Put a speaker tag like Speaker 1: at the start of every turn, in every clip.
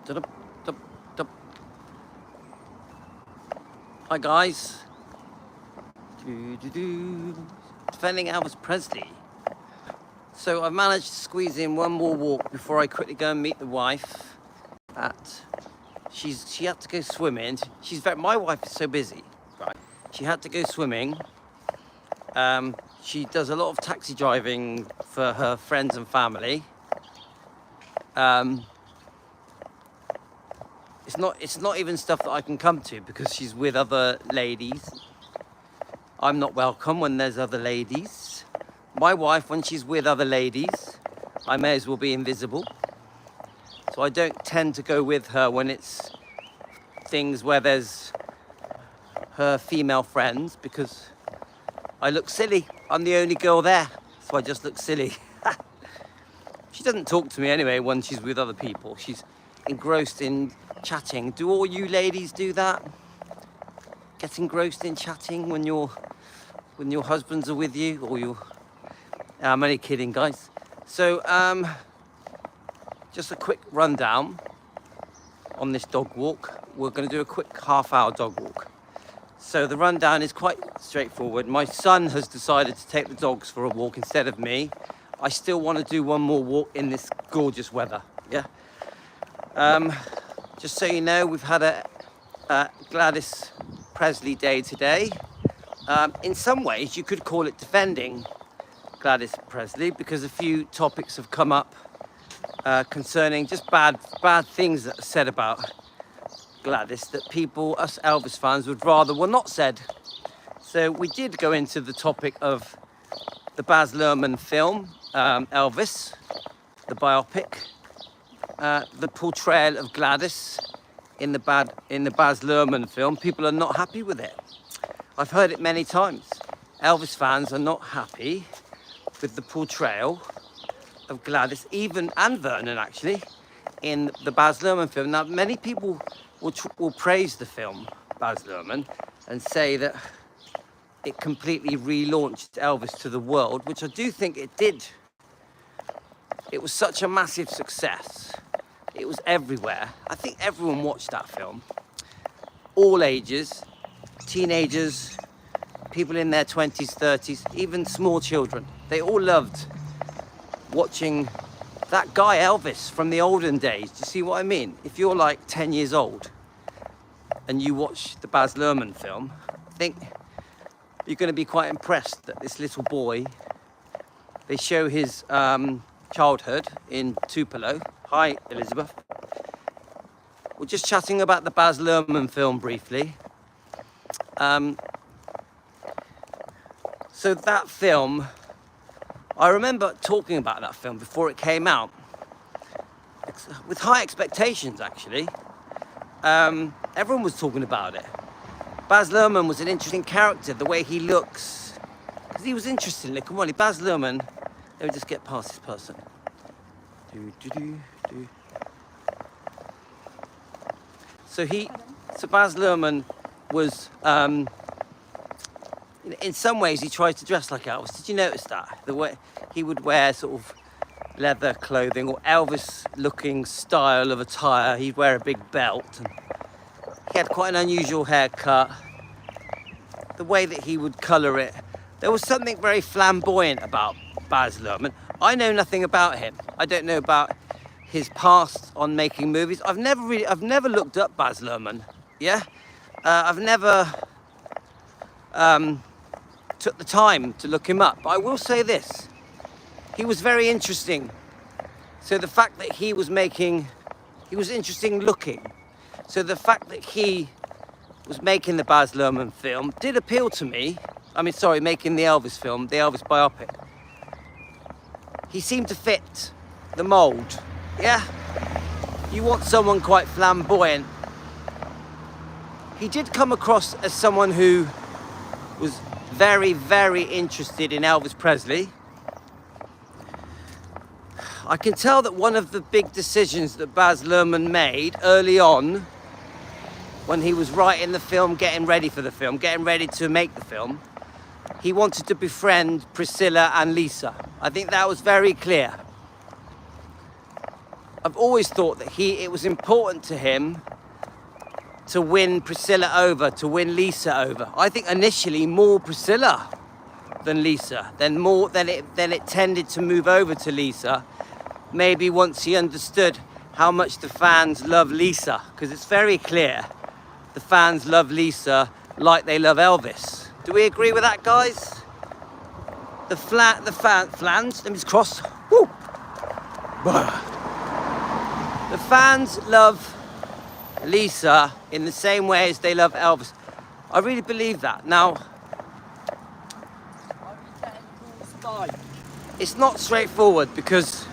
Speaker 1: Dup, dup, dup. Hi guys. Defending Elvis Presley. So I've managed to squeeze in one more walk before I quickly go and meet the wife. She had to go swimming. My wife is so busy, right? She had to go swimming. She does a lot of taxi driving for her friends and family. It's not even stuff that I can come to because she's with other ladies. I'm not welcome when there's other ladies. My wife, when she's with other ladies, I may as well be invisible. So I don't tend to go with her when it's things where there's her female friends because I look silly. I'm the only girl there, so I just look silly. She doesn't talk to me anyway when she's with other people. She's engrossed in chatting. Do all you ladies do that? Get engrossed in chatting when your husbands are with you, or your... I'm only kidding, guys. So, just a quick rundown on this dog walk. We're going to do a quick half-hour dog walk. So the rundown is quite straightforward. My son has decided to take the dogs for a walk instead of me. I still want to do one more walk in this gorgeous weather. Yeah. Just so you know, we've had a Gladys Presley day today. In some ways, you could call it defending Gladys Presley because a few topics have come up concerning just bad things that are said about Gladys that people, us Elvis fans, would rather were not said. So we did go into the topic of the Baz Luhrmann film, Elvis, the biopic, the portrayal of Gladys in the Baz Luhrmann film. People are not happy with it. I've heard it many times. Elvis fans are not happy with the portrayal of Gladys, and Vernon actually, in the Baz Luhrmann film. Now, many people will praise the film, Baz Luhrmann, and say that it completely relaunched Elvis to the world, which I do think it did. It was such a massive success. It was everywhere. I think everyone watched that film. All ages, teenagers, people in their 20s, 30s, even small children. They all loved watching that guy Elvis from the olden days. Do you see what I mean? If you're like 10 years old and you watch the Baz Luhrmann film, I think you're going to be quite impressed that this little boy, they show his childhood in Tupelo. Hi, Elizabeth. We're just chatting about the Baz Luhrmann film briefly. So that film, I remember talking about that film before it came out, with high expectations actually. Everyone was talking about it. Baz Luhrmann was an interesting character, the way he looks, because he was interesting. Look, come on, Baz Luhrmann. Let me just get past this person. So Baz Luhrmann was, in some ways, he tried to dress like Elvis. Did you notice that? The way he would wear sort of leather clothing or Elvis-looking style of attire. He'd wear a big belt. And he had quite an unusual haircut. The way that he would colour it. There was something very flamboyant about Baz Luhrmann. I know nothing about him. I don't know about his past on making movies. I've never looked up Baz Luhrmann. Yeah, I've never took the time to look him up. But I will say this: he was very interesting. So the fact that he was interesting looking. So the fact that he was making the Baz Luhrmann film did appeal to me. I mean, sorry, making the Elvis film, the Elvis biopic. He seemed to fit the mold. Yeah? You want someone quite flamboyant. He did come across as someone who was very, very interested in Elvis Presley. I can tell that one of the big decisions that Baz Luhrmann made early on, when he was writing the film, getting ready for the film, getting ready to make the film, he wanted to befriend Priscilla and Lisa. I think that was very clear. I've always thought that it was important to him to win Priscilla over, to win Lisa over. I think initially more Priscilla than Lisa, then it tended to move over to Lisa. Maybe once he understood how much the fans love Lisa, because it's very clear the fans love Lisa like they love Elvis. Do we agree with that, guys? The fans, let me just cross. Woo! The fans love Lisa in the same way as they love Elvis. I really believe that. Now, it's not straightforward, because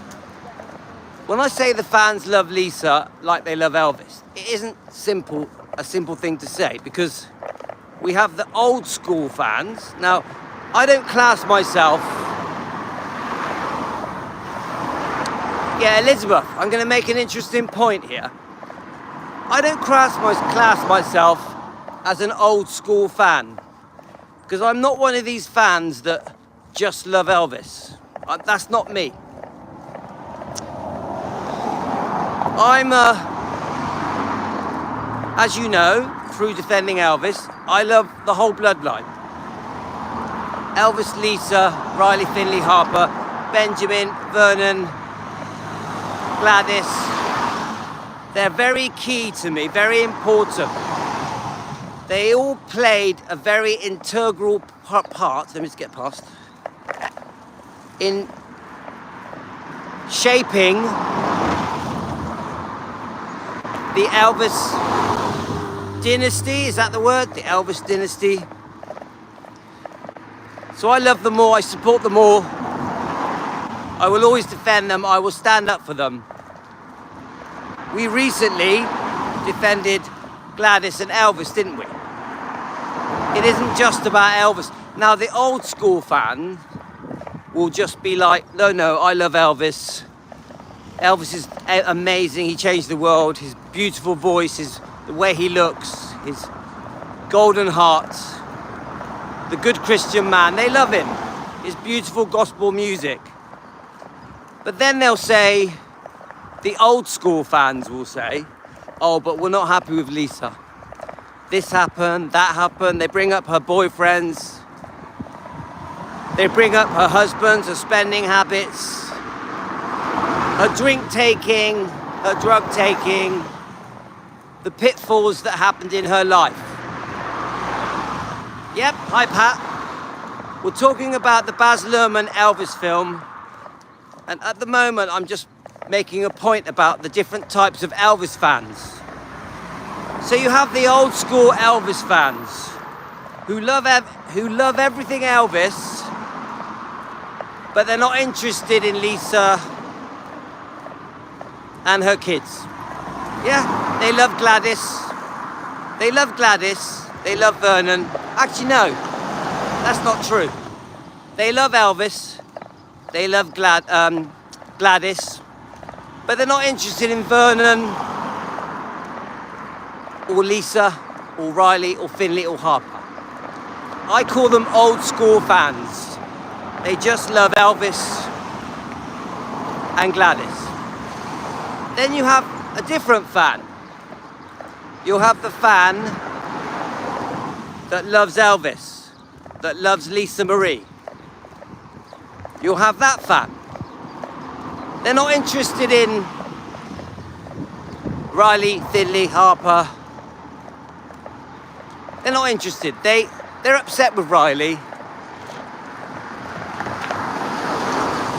Speaker 1: when I say the fans love Lisa like they love Elvis, it isn't a simple thing to say, because we have the old school fans. Now, I don't class myself. Yeah, Elizabeth, I'm going to make an interesting point here. I don't class myself as an old school fan, because I'm not one of these fans that just love Elvis. That's not me. As you know, through defending Elvis, I love the whole bloodline. Elvis, Lisa, Riley, Finley, Harper, Benjamin, Vernon, Gladys. They're very key to me, very important. They all played a very integral part, let me just get past, in shaping the Elvis dynasty. Is that the word? The Elvis dynasty. So I love them all, I support them all. I will always defend them, I will stand up for them. We recently defended Gladys and Elvis, didn't we? It isn't just about Elvis. Now, the old school fan will just be like, no, I love Elvis. Elvis is amazing, he changed the world, his beautiful voice, the way he looks, his golden heart, the good Christian man, they love him, his beautiful gospel music. But then they'll say, the old school fans will say, oh, but we're not happy with Lisa. This happened, that happened. They bring up her boyfriends. They bring up her husbands, her spending habits, her drink taking, her drug taking, the pitfalls that happened in her life. Yep, hi Pat. We're talking about the Baz Luhrmann Elvis film. And at the moment, I'm just making a point about the different types of Elvis fans. So you have the old school Elvis fans who love everything Elvis, but they're not interested in Lisa and her kids. Yeah, they love Gladys. They love Gladys. They love Vernon. Actually, no, that's not true. They love Elvis. They love Gladys. But they're not interested in Vernon or Lisa or Riley or Finley or Harper. I call them old school fans. They just love Elvis and Gladys. Then you have a different fan. You'll have the fan that loves Elvis, that loves Lisa Marie. You'll have that fan. They're not interested in Riley, Finley, Harper. They're not interested. They're upset with Riley.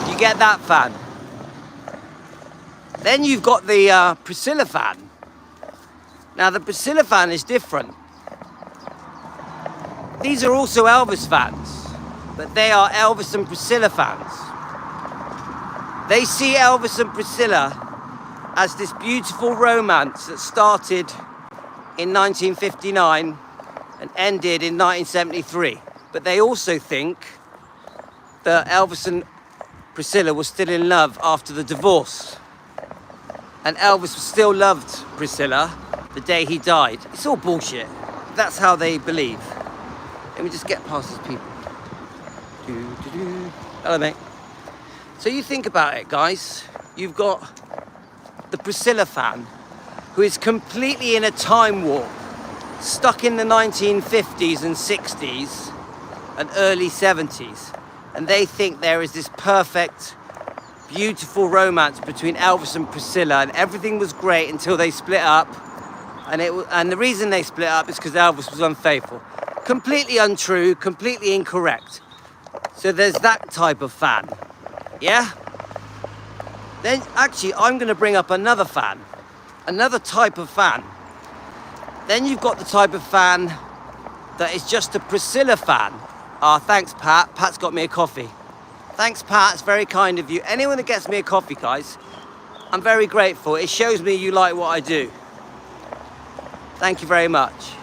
Speaker 1: You get that fan. Then you've got the Priscilla fan. Now the Priscilla fan is different. These are also Elvis fans, but they are Elvis and Priscilla fans. They see Elvis and Priscilla as this beautiful romance that started in 1959 and ended in 1973. But they also think that Elvis and Priscilla were still in love after the divorce. And Elvis still loved Priscilla the day he died. It's all bullshit. That's how they believe. Let me just get past these people. Hello, mate. So you think about it, guys. You've got Priscilla fan who is completely in a time warp, stuck in the 1950s and 60s and early 70s, and they think there is this perfect, beautiful romance between Elvis and Priscilla, and everything was great until they split up, and the reason they split up is because Elvis was unfaithful. Completely untrue, completely incorrect. So there's that type of fan, yeah? Then actually I'm going to bring up another fan, another type of fan. Then you've got the type of fan that is just a Priscilla fan. Thanks, Pat. Pat's got me a coffee. Thanks, Pat. It's very kind of you. Anyone that gets me a coffee, guys, I'm very grateful. It shows me you like what I do. Thank you very much.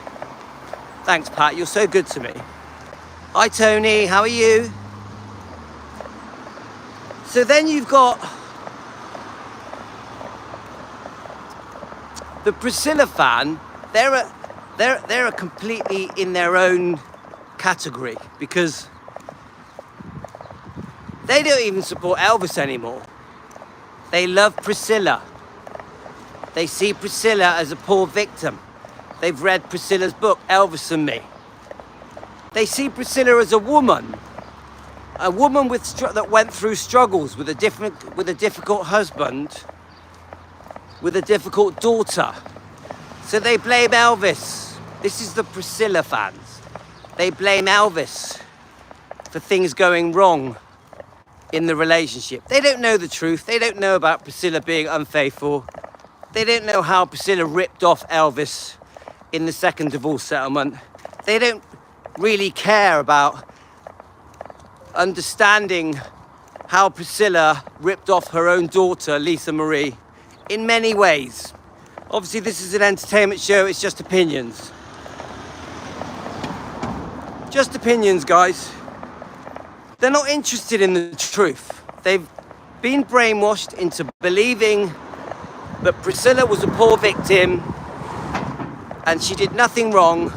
Speaker 1: Thanks, Pat. You're so good to me. Hi, Tony. How are you? So then you've got the Priscilla fan. They're completely in their own category because they don't even support Elvis anymore. They love Priscilla. They see Priscilla as a poor victim. They've read Priscilla's book, Elvis and Me. They see Priscilla as a woman that went through struggles with a difficult husband, with a difficult daughter. So they blame Elvis. This is the Priscilla fans. They blame Elvis for things going wrong in the relationship. They don't know the truth. They don't know about Priscilla being unfaithful. They don't know how Priscilla ripped off Elvis in the second divorce settlement. They don't really care about understanding how Priscilla ripped off her own daughter, Lisa Marie, in many ways. Obviously, this is an entertainment show. It's just opinions. Just opinions, guys. They're not interested in the truth. They've been brainwashed into believing that Priscilla was a poor victim and she did nothing wrong.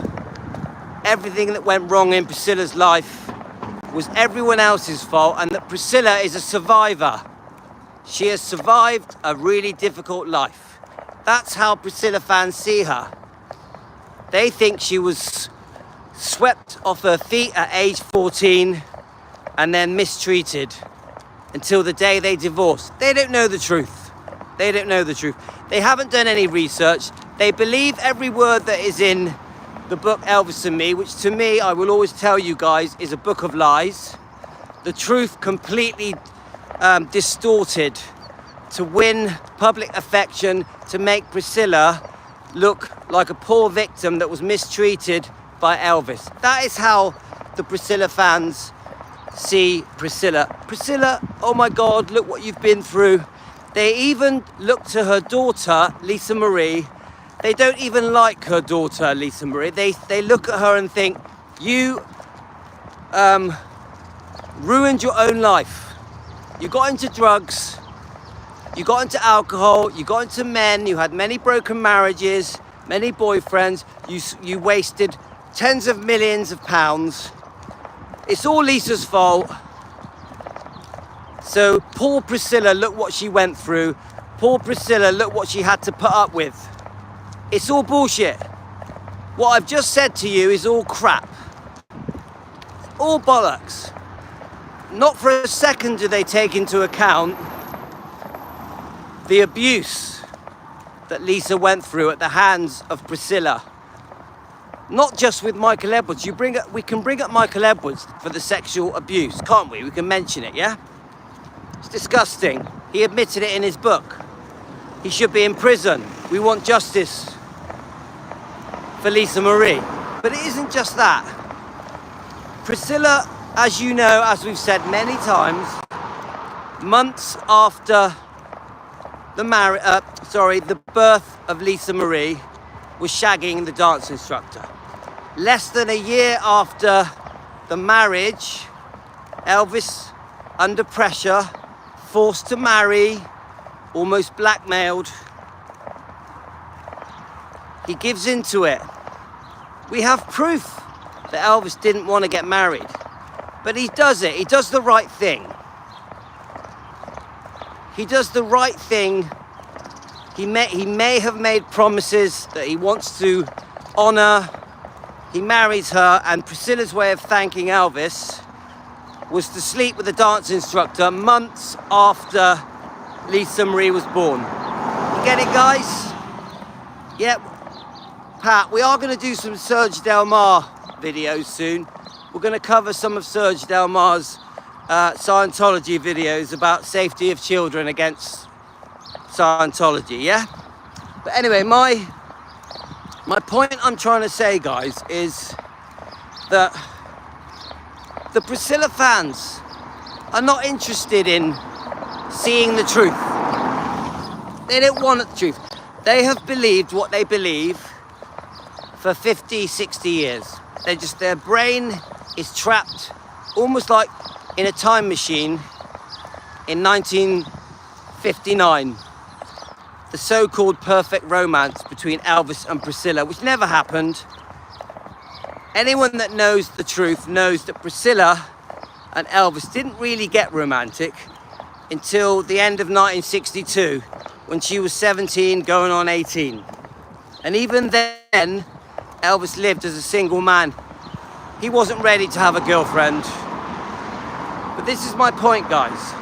Speaker 1: Everything that went wrong in Priscilla's life was everyone else's fault, and that Priscilla is a survivor. She has survived a really difficult life. That's how Priscilla fans see her. They think she was swept off her feet at age 14 and then mistreated until the day they divorced. They don't know the truth. They don't know the truth. They haven't done any research. They believe every word that is in the book Elvis and Me, which to me, I will always tell you guys, is a book of lies. The truth completely distorted to win public affection, to make Priscilla look like a poor victim that was mistreated by Elvis. That is how the Priscilla fans see Priscilla. Priscilla, oh my God, look what you've been through. They even look to her daughter, Lisa Marie. They don't even like her daughter, Lisa Marie. They look at her and think, you ruined your own life. You got into drugs, you got into alcohol, you got into men, you had many broken marriages, many boyfriends, you wasted tens of millions of pounds. It's all Lisa's fault. So poor Priscilla, look what she went through. Poor Priscilla, look what she had to put up with. It's all bullshit. What I've just said to you is all crap. All bollocks. Not for a second do they take into account the abuse that Lisa went through at the hands of Priscilla. Not just with Michael Edwards. We can bring up Michael Edwards for the sexual abuse, can't we? We can mention it, yeah? It's disgusting. He admitted it in his book. He should be in prison. We want justice for Lisa Marie. But it isn't just that. Priscilla, as you know, as we've said many times, months after the birth of Lisa Marie, was shagging the dance instructor. Less than a year after the marriage, Elvis, under pressure, forced to marry, almost blackmailed, he gives into it. We have proof that Elvis didn't want to get married, but he does it. He does the right thing. He does the right thing He may have made promises that he wants to honour. He marries her, and Priscilla's way of thanking Elvis was to sleep with the dance instructor months after Lisa Marie was born. You get it, guys? Yep. Pat, we are going to do some Serge Del Mar videos soon. We're going to cover some of Serge Del Mar's Scientology videos about safety of children against Scientology, yeah? But anyway, my point I'm trying to say, guys, is that the Priscilla fans are not interested in seeing the truth. They don't want the truth. They have believed what they believe for 50, 60 years. Their brain is trapped almost like in a time machine in 1959. The so-called perfect romance between Elvis and Priscilla, which never happened. Anyone that knows the truth knows that Priscilla and Elvis didn't really get romantic until the end of 1962, when she was 17 going on 18. And even then, Elvis lived as a single man. He wasn't ready to have a girlfriend. But this is my point, guys.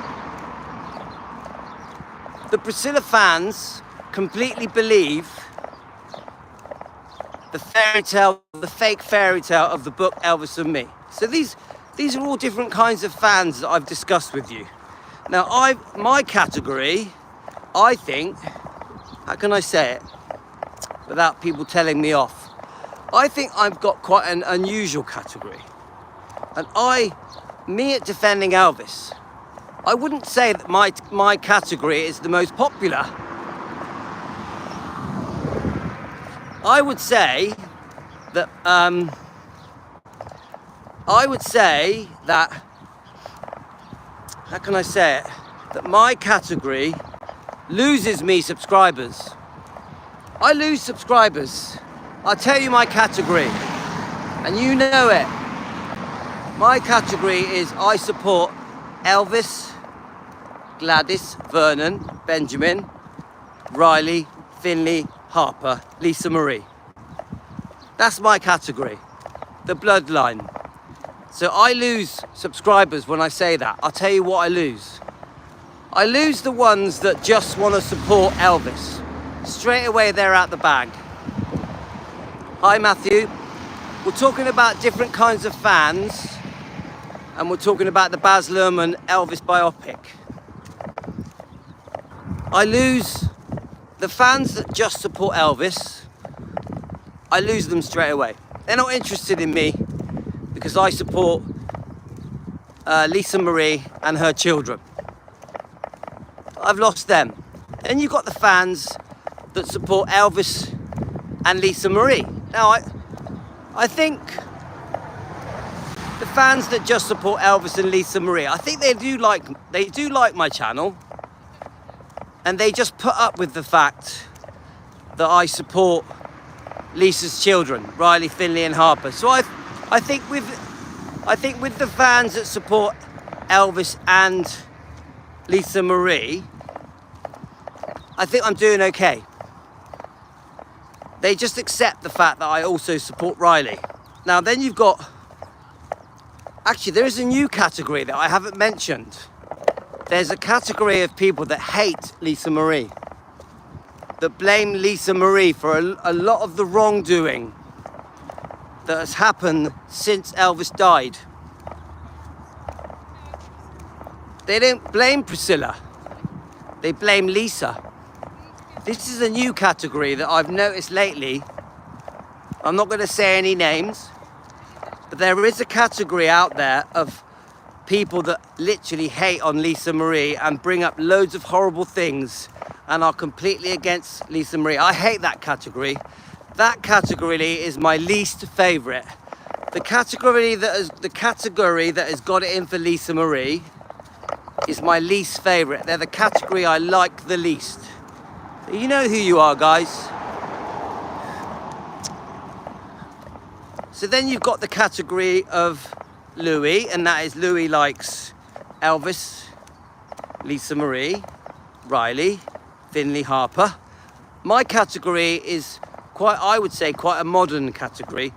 Speaker 1: The Priscilla fans completely believe the fairy tale, the fake fairy tale of the book Elvis and Me. So these are all different kinds of fans that I've discussed with you. Now, my category, I think, how can I say it without people telling me off? I think I've got quite an unusual category. And me at defending Elvis, I wouldn't say that my category is the most popular. I would say that how can I say it? That my category loses me subscribers. I lose subscribers. I'll tell you my category, and you know it. My category is I support Elvis, Gladys, Vernon, Benjamin, Riley, Finley, Harper, Lisa Marie. That's my category, the bloodline. So I lose subscribers when I say that. I'll tell you what I lose. I lose the ones that just want to support Elvis. Straight away, they're out the bag. Hi, Matthew. We're talking about different kinds of fans, and we're talking about the Baz Luhrmann Elvis biopic. I lose the fans that just support Elvis. I lose them straight away. They're not interested in me because I support Lisa Marie and her children. I've lost them. Then you've got the fans that support Elvis and Lisa Marie. Now, I think the fans that just support Elvis and Lisa Marie, I think they do like my channel, and they just put up with the fact that I support Lisa's children, Riley, Finley, and Harper. So I think with the fans that support Elvis and Lisa Marie, I think I'm doing okay. They just accept the fact that I also support Riley. Now then you've got, actually there is a new category that I haven't mentioned. There's a category of people that hate Lisa Marie, that blame Lisa Marie for a lot of the wrongdoing that has happened since Elvis died. They don't blame Priscilla, they blame Lisa. This is a new category that I've noticed lately. I'm not going to say any names, but there is a category out there of people that literally hate on Lisa Marie and bring up loads of horrible things and are completely against Lisa Marie. I hate that category. That category is my least favourite. The category that has got it in for Lisa Marie is my least favourite. They're the category I like the least. You know who you are, guys. So then you've got the category of Louis, and that is Louis likes Elvis, Lisa Marie, Riley, Finley, Harper. my category is quite, I would say, quite a modern category,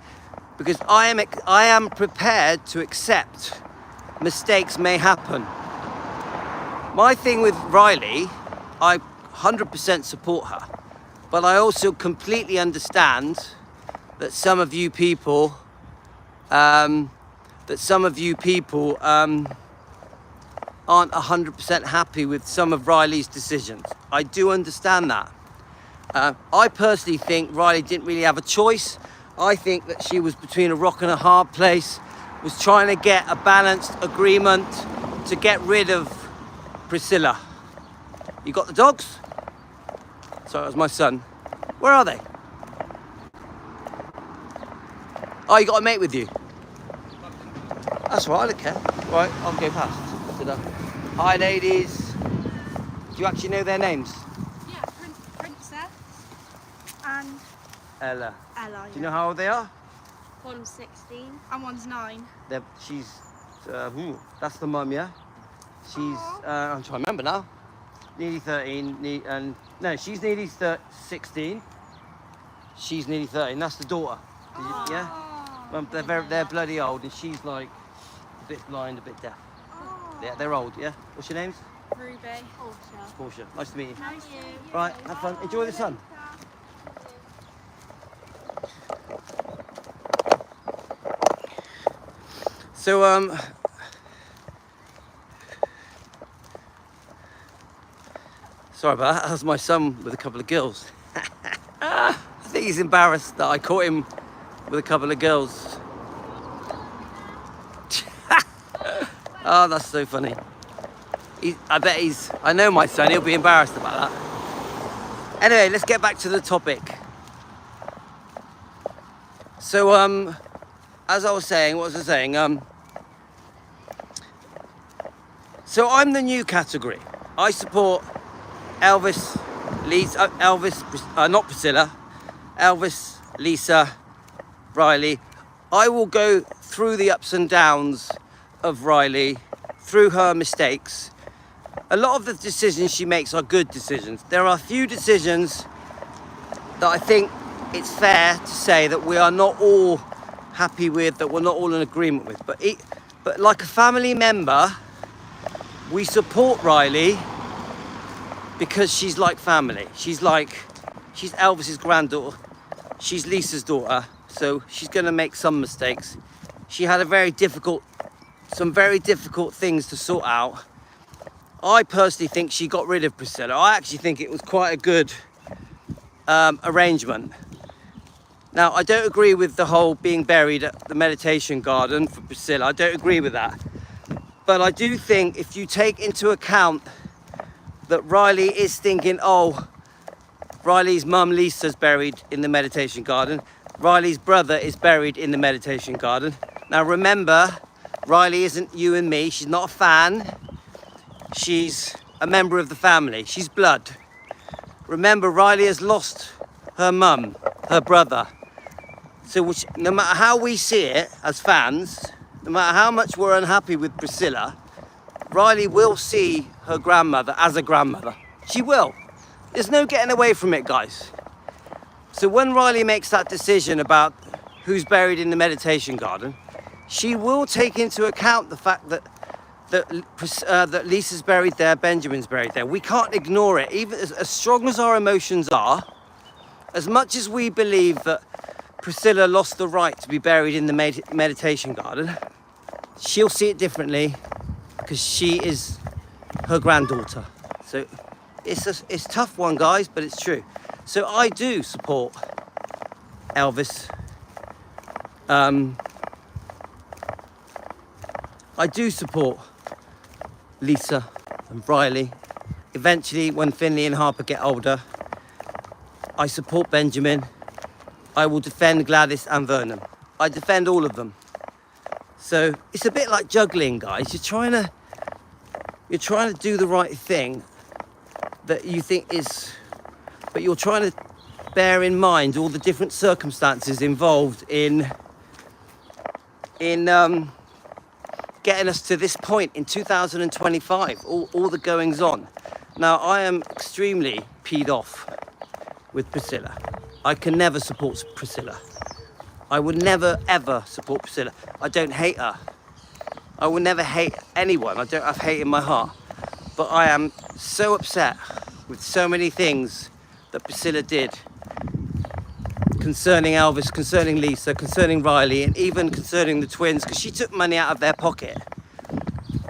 Speaker 1: because I am prepared to accept mistakes may happen. My thing with Riley, I 100% support her, but I also completely understand that some of you people, aren't 100% happy with some of Riley's decisions. I do understand that. I personally think Riley didn't really have a choice. I think that she was between a rock and a hard place, was trying to get a balanced agreement to get rid of Priscilla. You got the dogs? Sorry, that was my son. Where are they? Oh, you got a mate with you? That's right, I don't care. Right, I'll go past. Hi, ladies. Do you actually know their names?
Speaker 2: Yeah, Princess and
Speaker 1: Ella.
Speaker 2: Ella.
Speaker 1: Do you know how old they are?
Speaker 2: One's 16 and one's 9.
Speaker 1: That's the mum, yeah? She's, I'm trying to remember now. Nearly 13, no, she's nearly 16. She's nearly 13, that's the daughter. Yeah? Well, they're bloody old, and she's like a bit blind, a bit deaf. Yeah, they're old, yeah? What's your names?
Speaker 2: Ruby.
Speaker 1: Portia. Nice to meet you.
Speaker 2: Nice to meet you.
Speaker 1: Right, have fun. Enjoy the sun. So, sorry about that. That was my son with a couple of girls. I think he's embarrassed that I caught him with a couple of girls. Oh, that's so funny. I know my son, he'll be embarrassed about that. Anyway, let's get back to the topic. So, as I was saying, what was I saying? So I'm the new category. I support Elvis, not Priscilla, Elvis, Lisa, Riley. I will go through the ups and downs of Riley, through her mistakes. A lot of the decisions she makes are good decisions. There are a few decisions that I think it's fair to say that we are not all happy with, that we're not all in agreement with. But like a family member, we support Riley because she's like family. She's Elvis's granddaughter. She's Lisa's daughter, so she's going to make some mistakes. She had some very difficult things to sort out. I personally think she got rid of Priscilla. I actually think it was quite a good arrangement. Now, I don't agree with the whole being buried at the meditation garden for Priscilla. I don't agree with that. But I do think if you take into account that Riley is thinking, oh, Riley's mum Lisa's buried in the meditation garden. Riley's brother is buried in the meditation garden. Now remember, Riley isn't you and me. She's not a fan. She's a member of the family. She's blood. Remember, Riley has lost her mum, her brother. So no matter how we see it as fans, no matter how much we're unhappy with Priscilla, Riley will see her grandmother as a grandmother. She will. There's no getting away from it, guys. So when Riley makes that decision about who's buried in the meditation garden, she will take into account the fact that Lisa's buried there, Benjamin's buried there. We can't ignore it. Even as strong as our emotions are, as much as we believe that Priscilla lost the right to be buried in the meditation garden, she'll see it differently because she is her granddaughter. So it's a tough one, guys, but it's true. So I do support Elvis. I do support Lisa and Riley. Eventually, when Finley and Harper get older, I support Benjamin. I will defend Gladys and Vernon. I defend all of them. So it's a bit like juggling, guys. You're trying to do the right thing that you think is, but you're trying to bear in mind all the different circumstances involved in getting us to this point in 2025, all the goings on. Now, I am extremely peed off with Priscilla. I can never support Priscilla. I would never ever support Priscilla. I don't hate her. I will never hate anyone. I don't have hate in my heart. But I am so upset with so many things that Priscilla did concerning Elvis, concerning Lisa, concerning Riley, and even concerning the twins, because she took money out of their pocket.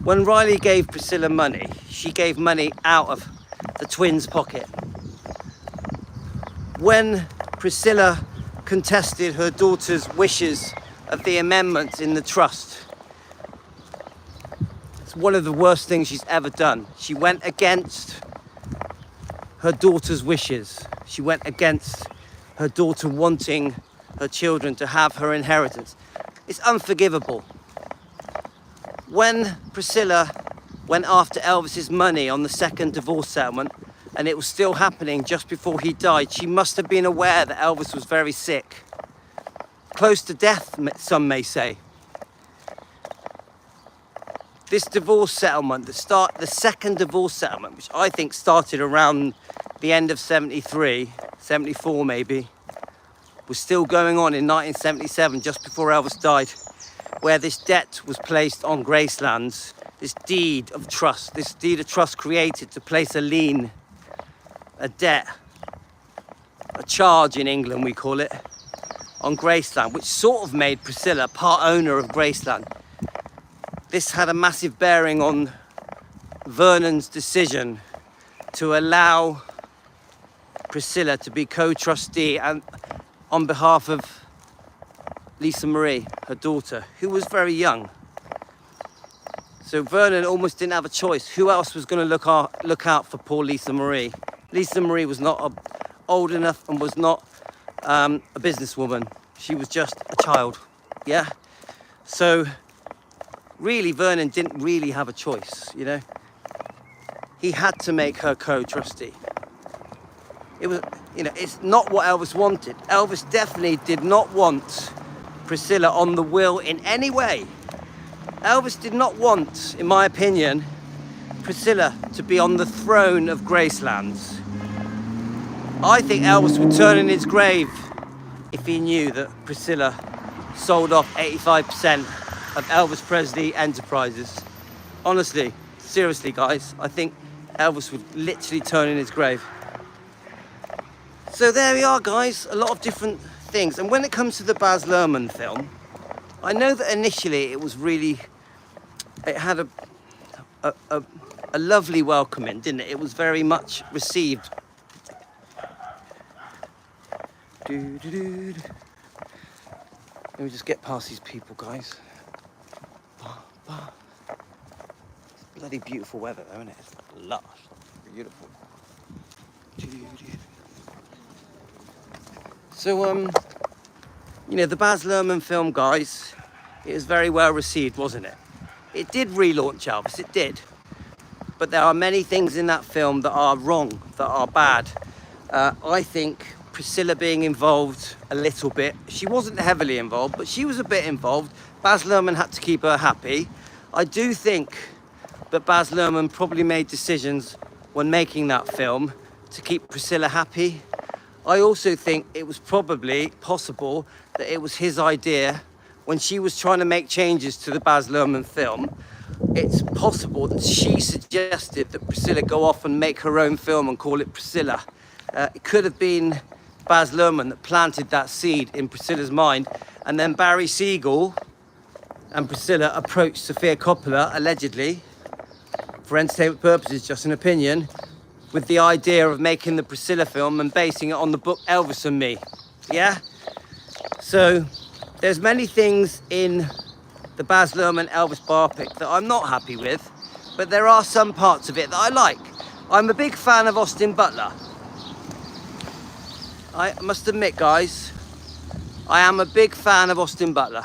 Speaker 1: When Riley gave Priscilla money, she gave money out of the twins' pocket. When Priscilla contested her daughter's wishes of the amendments in the trust, it's one of the worst things she's ever done. She went against her daughter's wishes. She went against her daughter wanting her children to have her inheritance. It's unforgivable. When Priscilla went after Elvis's money on the second divorce settlement, and it was still happening just before he died, she must have been aware that Elvis was very sick. Close to death, some may say. This divorce settlement, the second divorce settlement, which I think started around the end of 73, 74 maybe, was still going on in 1977, just before Elvis died, where this debt was placed on Gracelands, this deed of trust created to place a lien, a debt, a charge in England we call it, on Graceland, which sort of made Priscilla part owner of Graceland. This had a massive bearing on Vernon's decision to allow Priscilla to be co-trustee and on behalf of Lisa Marie, her daughter, who was very young. So Vernon almost didn't have a choice. Who else was going to look out for poor Lisa Marie? Lisa Marie was not old enough and was not a businesswoman. She was just a child, yeah? So really, Vernon didn't really have a choice, you know? He had to make her co-trustee. It was, you know, it's not what Elvis wanted. Elvis definitely did not want Priscilla on the will in any way. Elvis did not want, in my opinion, Priscilla to be on the throne of Gracelands. I think Elvis would turn in his grave if he knew that Priscilla sold off 85% of Elvis Presley Enterprises. Honestly, seriously guys, I think Elvis would literally turn in his grave. So there we are guys, a lot of different things. And when it comes to the Baz Luhrmann film, I know that initially it had a lovely welcoming, didn't it? It was very much received. Let me just get past these people, guys. It's bloody beautiful weather though, isn't it? It's lush, beautiful. So, you know, the Baz Luhrmann film, guys, it was very well received, wasn't it? It did relaunch Elvis, it did. But there are many things in that film that are wrong, that are bad. I think Priscilla being involved a little bit, she wasn't heavily involved, but she was a bit involved. Baz Luhrmann had to keep her happy. I do think that Baz Luhrmann probably made decisions when making that film to keep Priscilla happy. I also think it was probably possible that it was his idea when she was trying to make changes to the Baz Luhrmann film. It's possible that she suggested that Priscilla go off and make her own film and call it Priscilla. It could have been Baz Luhrmann that planted that seed in Priscilla's mind, and then Barry Siegel and Priscilla approached Sofia Coppola, allegedly, for entertainment purposes, just an opinion, with the idea of making the Priscilla film and basing it on the book Elvis and Me, yeah? So there's many things in the Baz Luhrmann Elvis biopic that I'm not happy with, but there are some parts of it that I like. I'm a big fan of Austin Butler. I must admit, guys, I am a big fan of Austin Butler.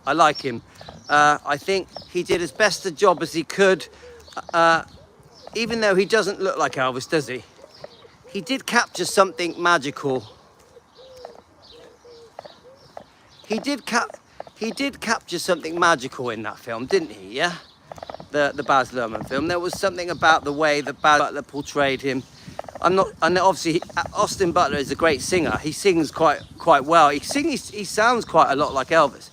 Speaker 1: I like him. I think he did as best a job as he could, even though he doesn't look like Elvis, does he? He did capture something magical. He did capture something magical in that film, didn't he, yeah? The Baz Luhrmann film. There was something about the way that Baz Butler portrayed him I'm not, and obviously Austin Butler is a great singer. He sings quite well. He sounds quite a lot like Elvis.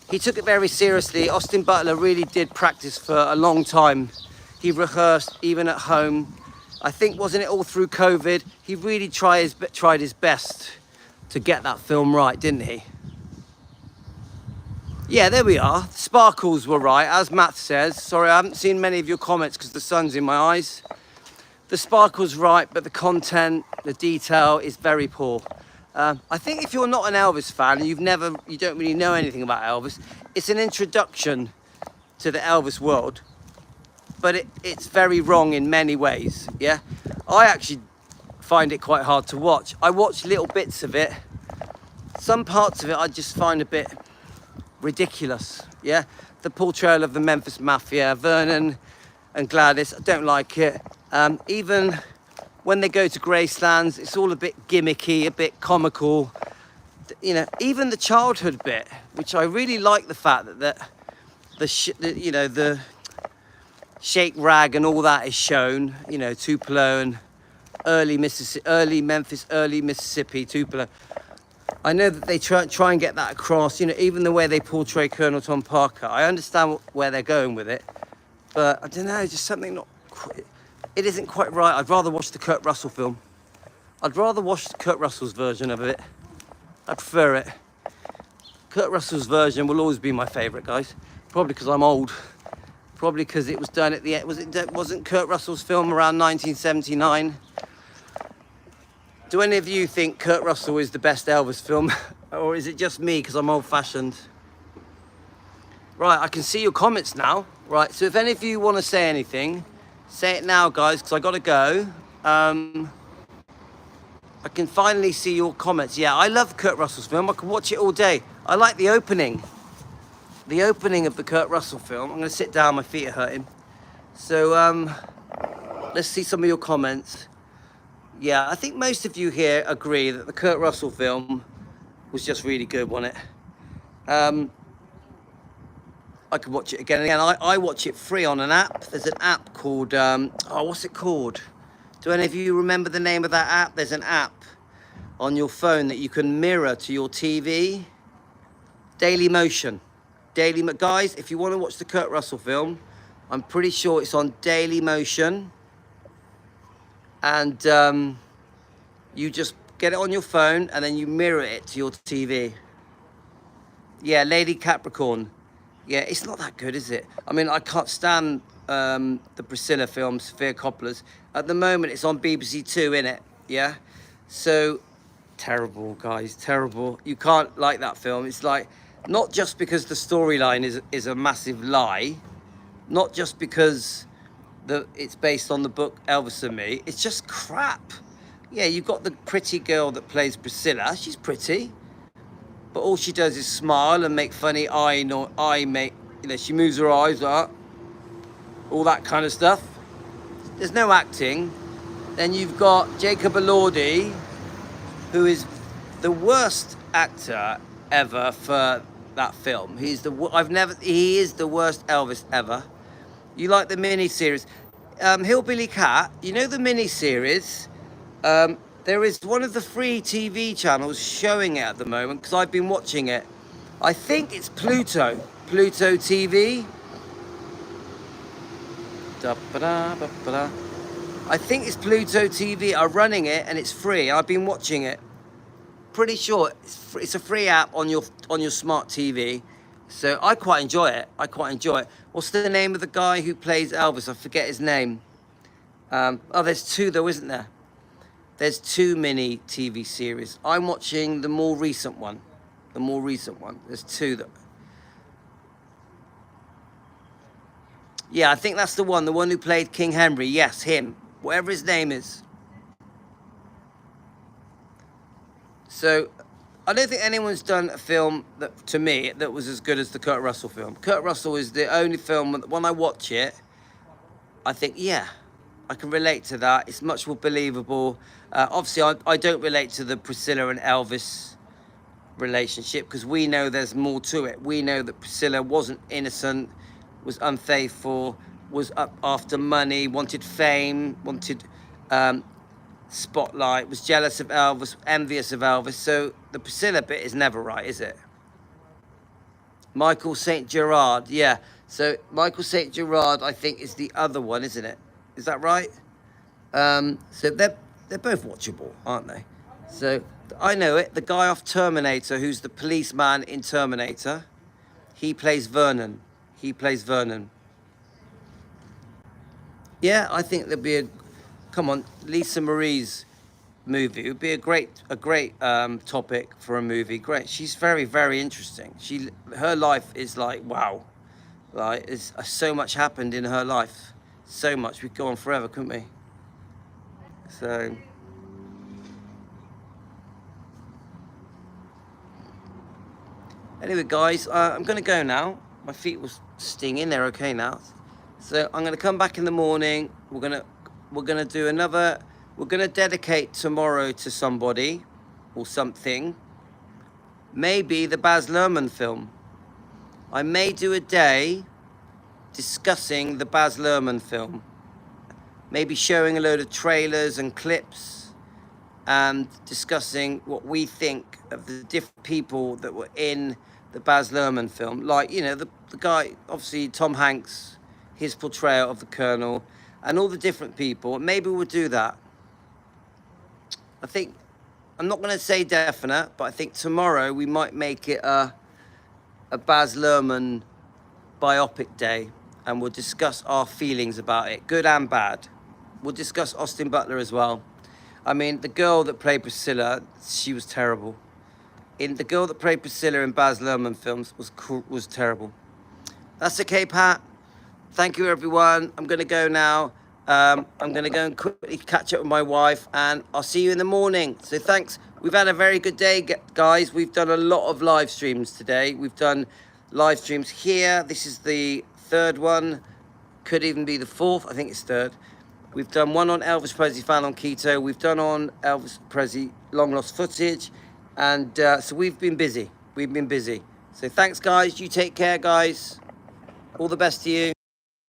Speaker 1: He took it very seriously. Austin Butler really did practice for a long time. He rehearsed even at home. I think, wasn't it all through COVID? He really tried his best to get that film right, didn't he? Yeah, there we are. The sparkles were right, as Matt says. Sorry, I haven't seen many of your comments because the sun's in my eyes. The sparkle's right, but the content, the detail is very poor. I think if you're not an Elvis fan and you don't really know anything about Elvis, it's an introduction to the Elvis world, but it's very wrong in many ways, yeah? I actually find it quite hard to watch. I watch little bits of it. Some parts of it I just find a bit ridiculous, yeah? The portrayal of the Memphis Mafia, Vernon and Gladys, I don't like it. Even when they go to Gracelands, it's all a bit gimmicky, a bit comical. You know, even the childhood bit, which I really like the fact that the shake rag and all that is shown, you know, Tupelo and early Memphis, early Mississippi, Tupelo. I know that they try and get that across, you know, even the way they portray Colonel Tom Parker. I understand where they're going with it, but I don't know, just something not quite, it isn't quite right. I'd rather watch the Kurt Russell film. I'd rather watch Kurt Russell's version of it. I prefer it. Kurt Russell's version will always be my favourite, guys. Probably because I'm old. Probably because it was done at the end. Wasn't Kurt Russell's film around 1979? Do any of you think Kurt Russell is the best Elvis film? Or is it just me because I'm old-fashioned? Right, I can see your comments now. Right, so if any of you want to say anything, say it now, guys, because I got to go. I can finally see your comments. Yeah, I love Kurt Russell's film. I can watch it all day. I like the opening. The opening of the Kurt Russell film. I'm going to sit down, my feet are hurting. So, let's see some of your comments. Yeah, I think most of you here agree that the Kurt Russell film was just really good, wasn't it? I could watch it again and again. I watch it free on an app. There's an app called, what's it called? Do any of you remember the name of that app? There's an app on your phone that you can mirror to your TV. Daily Motion. Guys, if you want to watch the Kurt Russell film, I'm pretty sure it's on Daily Motion. And you just get it on your phone and then you mirror it to your TV. Yeah, Lady Capricorn. Yeah, it's not that good, is it? I mean, I can't stand the Priscilla film, Sofia Coppola's. At the moment, it's on BBC Two, innit? Yeah? So, terrible, guys, terrible. You can't like that film. It's like, not just because the storyline is a massive lie, not just because it's based on the book Elvis and Me, it's just crap. Yeah, you've got the pretty girl that plays Priscilla. She's pretty. But all she does is smile and make funny she moves her eyes like that. All that kind of stuff. There's no acting. Then you've got Jacob Elordi, who is the worst actor ever for that film. He is the worst Elvis ever. You like the mini-series. Hillbilly Cat, you know the mini-series? There is one of the free TV channels showing it at the moment because I've been watching it. I think it's Pluto TV. I think it's Pluto TV are running it and it's free. I've been watching it. Pretty sure it's a free app on your smart TV. So I quite enjoy it. What's the name of the guy who plays Elvis? I forget his name. There's two though, isn't there? There's two mini TV series. I'm watching the more recent one. There's two that. Yeah, I think that's the one who played King Henry. Yes, him. Whatever his name is. So, I don't think anyone's done a film to me, that was as good as the Kurt Russell film. Kurt Russell is the only film, when I watch it, I think, yeah, I can relate to that. It's much more believable. Obviously, I don't relate to the Priscilla and Elvis relationship because we know there's more to it. We know that Priscilla wasn't innocent, was unfaithful, was up after money, wanted fame, wanted spotlight, was jealous of Elvis, envious of Elvis. So the Priscilla bit is never right, is it? Michael St. Gerard, yeah. So Michael St. Gerard, I think, is the other one, isn't it? Is that right? So they're both watchable, aren't they? So I know it. The guy off Terminator, who's the policeman in Terminator, he plays Vernon. He plays Vernon. Yeah, I think there'd be a. Come on, Lisa Marie's movie. It would be a great topic for a movie. Great. She's very, very interesting. Her life is like, wow. Like, it's so much happened in her life. So much. We'd go on forever, couldn't we? So. Anyway, guys, I'm going to go now. My feet were stinging. They're okay now. So I'm going to come back in the morning. We're going to do another. We're going to dedicate tomorrow to somebody or something. Maybe the Baz Luhrmann film. I may do a day discussing the Baz Luhrmann film. Maybe showing a load of trailers and clips and discussing what we think of the different people that were in the Baz Luhrmann film. Like, you know, the guy, obviously Tom Hanks, his portrayal of the Colonel, and all the different people. Maybe we'll do that. I think, I'm not going to say definite, but I think tomorrow we might make it a Baz Luhrmann biopic day, and we'll discuss our feelings about it, good and bad. We'll discuss Austin Butler as well. I mean, the girl that played Priscilla, she was terrible. The girl that played Priscilla in Baz Luhrmann films was terrible. That's okay, Pat. Thank you, everyone. I'm going to go now. I'm going to go and quickly catch up with my wife, and I'll see you in the morning. So thanks. We've had a very good day, guys. We've done a lot of live streams today. We've done live streams here. This is the third one. Could even be the fourth. I think it's third. We've done one on Elvis Presley, Found on Keto. We've done on Elvis Presley, Long Lost Footage. And so we've been busy. We've been busy. So thanks, guys. You take care, guys. All the best to you.